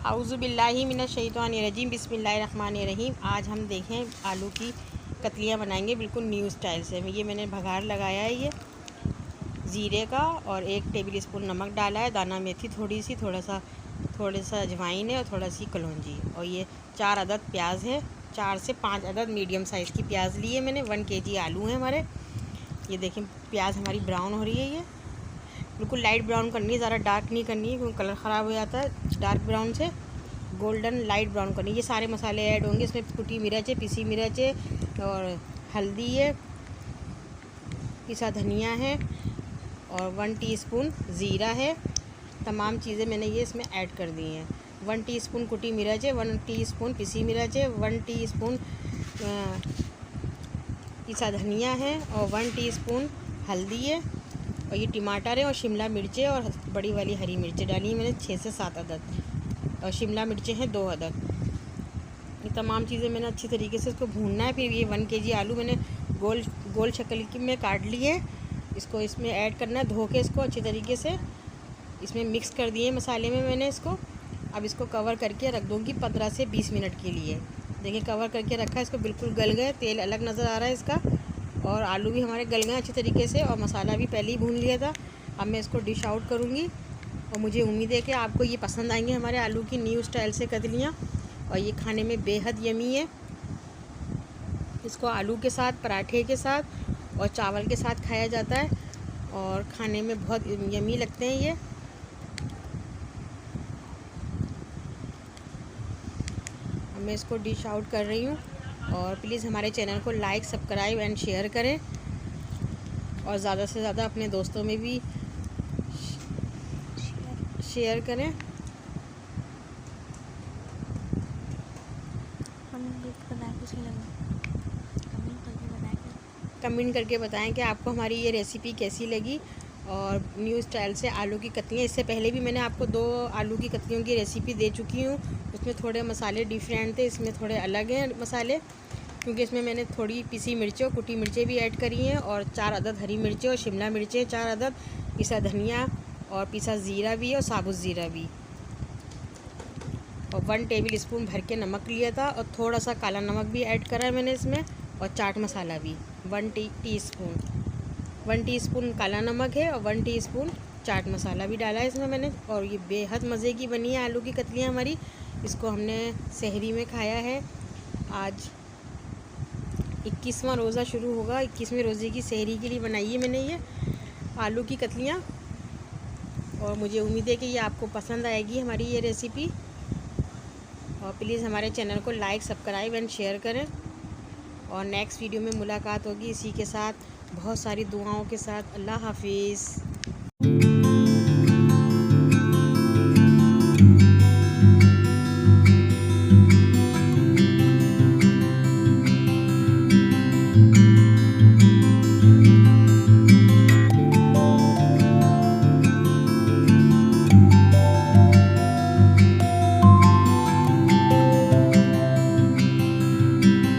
औज़ुबिल्लाहि मिनश्शैतानिर्रजीम बिस्मिल्लाहिर्रहमानिर्रहीम। आज हम देखें आलू की कतलियाँ बनाएंगे बिल्कुल न्यू स्टाइल से। ये मैंने भगार लगाया है, ये ज़ीरे का, और 1 टेबल स्पून नमक डाला है, दाना मेथी थोड़ी सी, थोड़ा सा अजवाइन है और थोड़ा सी कलौंजी। और ये 4 अदद प्याज है, 4 से 5 अदद मीडियम साइज़ की प्याज ली है मैंने। 1 kg आलू है हमारे। ये देखें प्याज हमारी ब्राउन हो रही है, ये बिल्कुल लाइट ब्राउन करनी है, ज़्यादा डार्क नहीं करनी है क्योंकि कलर ख़राब हो जाता है। डार्क ब्राउन से गोल्डन लाइट ब्राउन करनी है। ये सारे मसाले ऐड होंगे इसमें, कुटी मिर्च है, पिसी मिर्च है, और हल्दी है, पिसा धनिया है, और 1 टीस्पून ज़ीरा है। तमाम चीज़ें मैंने ये इसमें ऐड कर दी हैं। 1 टीस्पून कुटी मिर्च है, 1 टीस्पून पिसी मिर्च है, 1 टीस्पून पिसा धनिया है, और 1 टीस्पून हल्दी है, और ये टमाटर है, और शिमला मिर्चें और बड़ी वाली हरी मिर्चें डाली है मैंने 6 से 7 अदद, और शिमला मिर्चें हैं 2 अदद। ये तमाम चीज़ें मैंने अच्छी तरीके से इसको भूनना है। फिर ये 1 kg आलू मैंने गोल शक्ल की में काट लिए है, इसको इसमें ऐड करना है। धो के इसको अच्छी तरीके से इसमें मिक्स कर दिए मसाले में मैंने इसको। अब इसको कवर करके रख दूँगी 15 से 20 मिनट के लिए। देखिए कवर करके रखा है, इसको बिल्कुल गल गए, तेल अलग नज़र आ रहा है इसका, और आलू भी हमारे गल गए अच्छी तरीके से, और मसाला भी पहले ही भून लिया था। अब मैं इसको डिश आउट करूँगी, और मुझे उम्मीद है कि आपको ये पसंद आएंगे हमारे आलू की न्यू स्टाइल से कतलियाँ। और ये खाने में बेहद यमी है। इसको आलू के साथ, पराठे के साथ और चावल के साथ खाया जाता है, और खाने में बहुत यमी लगते हैं ये। अब मैं इसको डिश आउट कर रही हूँ, और प्लीज़ हमारे चैनल को लाइक, सब्सक्राइब एंड शेयर करें, और ज़्यादा से ज़्यादा अपने दोस्तों में भी शेयर करें। कमेंट करके बताएं कि आपको हमारी ये रेसिपी कैसी लगी, और न्यू स्टाइल से आलू की कतलियाँ। इससे पहले भी मैंने आपको 2 आलू की कतलियों की रेसिपी दे चुकी हूँ। उसमें थोड़े मसाले डिफरेंट थे, इसमें थोड़े अलग हैं मसाले, क्योंकि इसमें मैंने थोड़ी पिसी मिर्चें और कुटी मिर्चें भी ऐड करी हैं, और 4 अदद हरी मिर्चें और शिमला मिर्चें 4 अदद, पिसा धनिया और पिसा ज़ीरा भी, और साबुत ज़ीरा भी, और 1 टेबल स्पून भर के नमक लिया था, और थोड़ा सा काला नमक भी ऐड करा है मैंने इसमें, और चाट मसाला भी 1 टीस्पून काला नमक है, और 1 टीस्पून चाट मसाला भी डाला है इसमें मैंने। और ये बेहद मज़े की बनी है आलू की कतलियाँ हमारी। इसको हमने सहरी में खाया है। आज 21वां रोज़ा शुरू होगा, 21वें रोज़े की सहरी के लिए बनाई है मैंने ये आलू की कतलियाँ, और मुझे उम्मीद है कि ये आपको पसंद आएगी हमारी ये रेसिपी। और प्लीज़ हमारे चैनल को लाइक, सब्सक्राइब एंड शेयर करें, और नेक्स्ट वीडियो में मुलाकात होगी इसी के साथ, बहुत सारी दुआओं के साथ। अल्लाह हाफिज़।